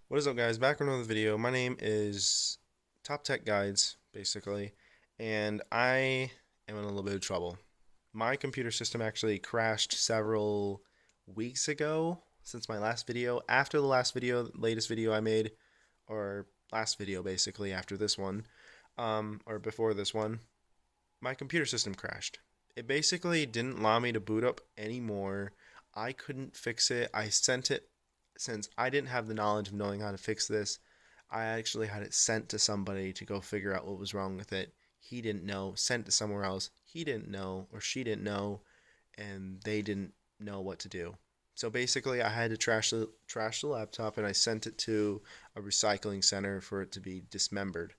What is up, guys? Back with another video. My name is Top Tech Guides, basically, and I am in a little bit of trouble. My computer system actually crashed several weeks ago since my last video. After the last video, latest video I made, or last video basically after this one, or before this one, my computer system crashed. It basically didn't allow me to boot up anymore. I couldn't fix it. I sent it since I didn't have the knowledge of knowing how to fix this. I actually had it sent to somebody to go figure out what was wrong with it. He didn't know, sent to somewhere else. He didn't know, or she didn't know, and they didn't know what to do. So basically, I had to trash the laptop, and I sent it to a recycling center for it to be dismembered.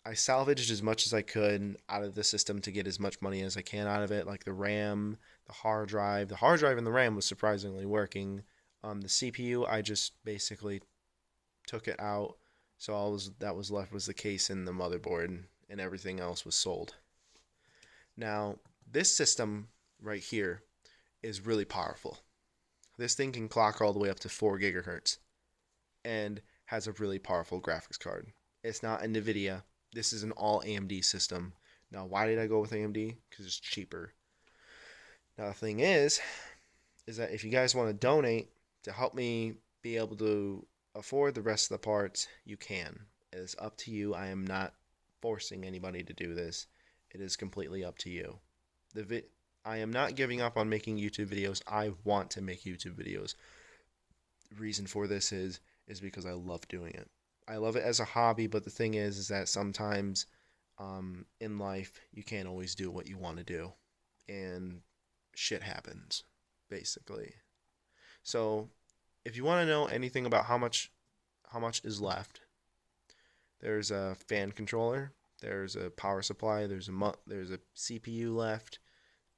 I salvaged as much as I could out of the system to get as much money as I can out of it, like the RAM, the hard drive. The hard drive and the RAM was surprisingly working. The CPU, I just basically took it out, so all that was left was the case and the motherboard, and everything else was sold. Now, this system right here is really powerful. This thing can clock all the way up to 4 gigahertz and has a really powerful graphics card. It's not a NVIDIA. This is an all AMD system. Now, why did I go with AMD? Because it's cheaper. Now, the thing is that if you guys want to donate to help me be able to afford the rest of the parts, you can. It is up to you. I am not forcing anybody to do this. It is completely up to you. I am not giving up on making YouTube videos. I want to make YouTube videos. The reason for this is because I love doing it. I love it as a hobby, but the thing is that sometimes in life you can't always do what you want to do, and shit happens, basically. So, if you want to know anything about how much is left, there's a fan controller, there's a power supply, there's a CPU left,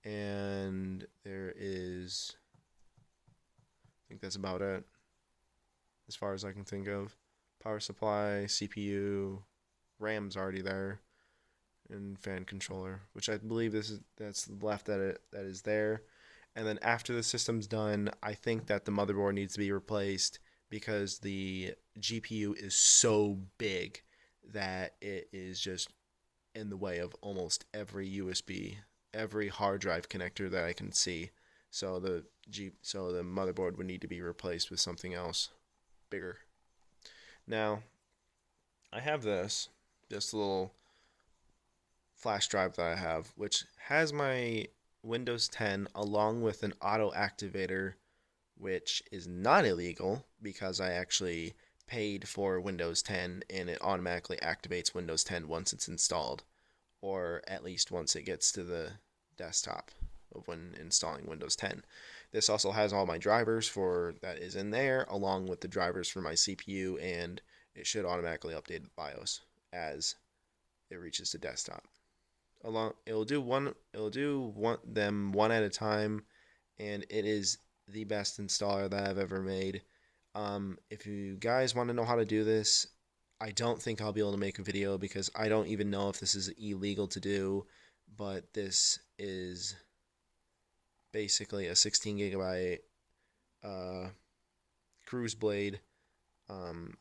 and there is, I think that's about it as far as I can think of. Power supply, CPU, RAM's already there, and fan controller, which I believe that's left that is there. And then after the system's done, I think that the motherboard needs to be replaced because the GPU is so big that it is just in the way of almost every USB, every hard drive connector that I can see. So the motherboard would need to be replaced with something else bigger. Now, I have this little flash drive that I have, which has my Windows 10 along with an auto activator, which is not illegal because I actually paid for Windows 10 and it automatically activates Windows 10 once it's installed, or at least once it gets to the desktop of when installing Windows 10. This also has all my drivers for that is in there, along with the drivers for my CPU, and it should automatically update the BIOS as it reaches the desktop. It'll do one at a time, and it is the best installer that I've ever made. If you guys want to know how to do this, I don't think I'll be able to make a video because I don't even know if this is illegal to do, but this is basically a 16 gigabyte Cruise Blade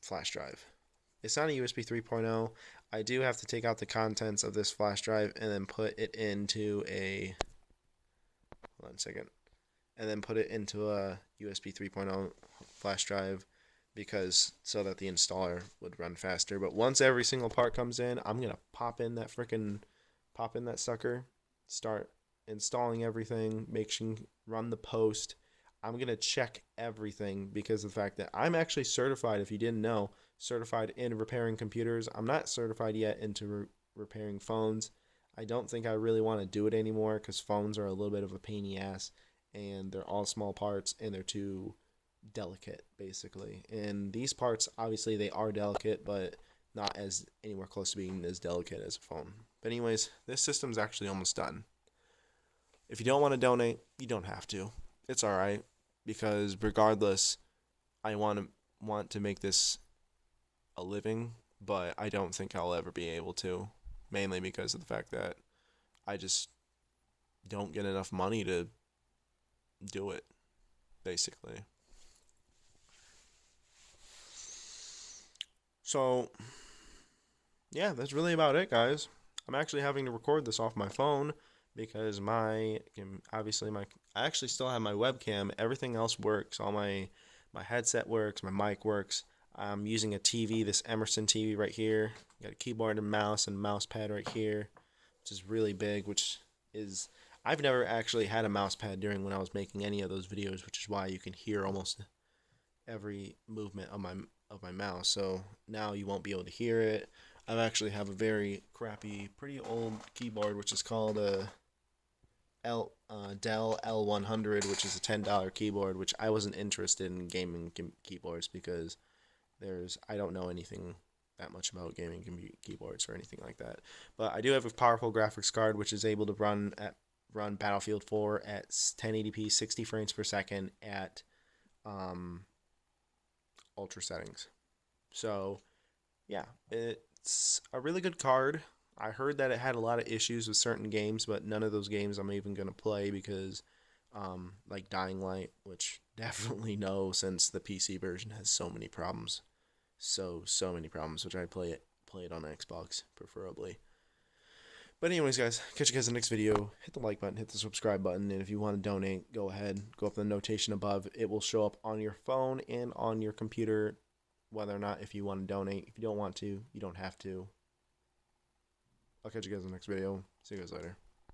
flash drive. It's not a USB 3.0. I do have to take out the contents of this flash drive and then put it into a hold on a second, and then put it into a USB 3.0 flash drive because so that the installer would run faster. But once every single part comes in, I'm gonna pop in that sucker, start installing everything, run the post. I'm going to check everything because of the fact that I'm actually certified, if you didn't know, certified in repairing computers. I'm not certified yet into repairing phones. I don't think I really want to do it anymore because phones are a little bit of a pain in the ass and they're all small parts and they're too delicate, basically. And these parts, obviously, they are delicate, but not as anywhere close to being as delicate as a phone. But anyways, this system's actually almost done. If you don't want to donate, you don't have to. It's all right because regardless, I want to make this a living, but I don't think I'll ever be able to, mainly because of the fact that I just don't get enough money to do it, basically. So, yeah, that's really about it, guys. I'm actually having to record this off my phone because obviously I actually still have my webcam. Everything else works. All my headset works, my mic works. I'm using a TV, this Emerson TV right here. Got a keyboard and mouse pad right here, which is really big, which is I've never actually had a mouse pad during when I was making any of those videos, which is why you can hear almost every movement of my mouse. So now you won't be able to hear it. I actually have a very crappy, pretty old keyboard, which is called a Dell L100, which is a $10 keyboard, which I wasn't interested in gaming keyboards because I don't know anything that much about gaming keyboards or anything like that. But I do have a powerful graphics card, which is able to run Battlefield 4 at 1080p, 60 frames per second at ultra settings. So, yeah, it's a really good card. I heard that it had a lot of issues with certain games, but none of those games I'm even going to play because, like Dying Light, which definitely no, since the PC version has so many problems. So many problems, which I play it on Xbox, preferably. But anyways, guys, catch you guys in the next video. Hit the like button, hit the subscribe button, and if you want to donate, go ahead. Go up the notation above. It will show up on your phone and on your computer, whether or not if you want to donate. If you don't want to, you don't have to. I'll catch you guys in the next video. See you guys later.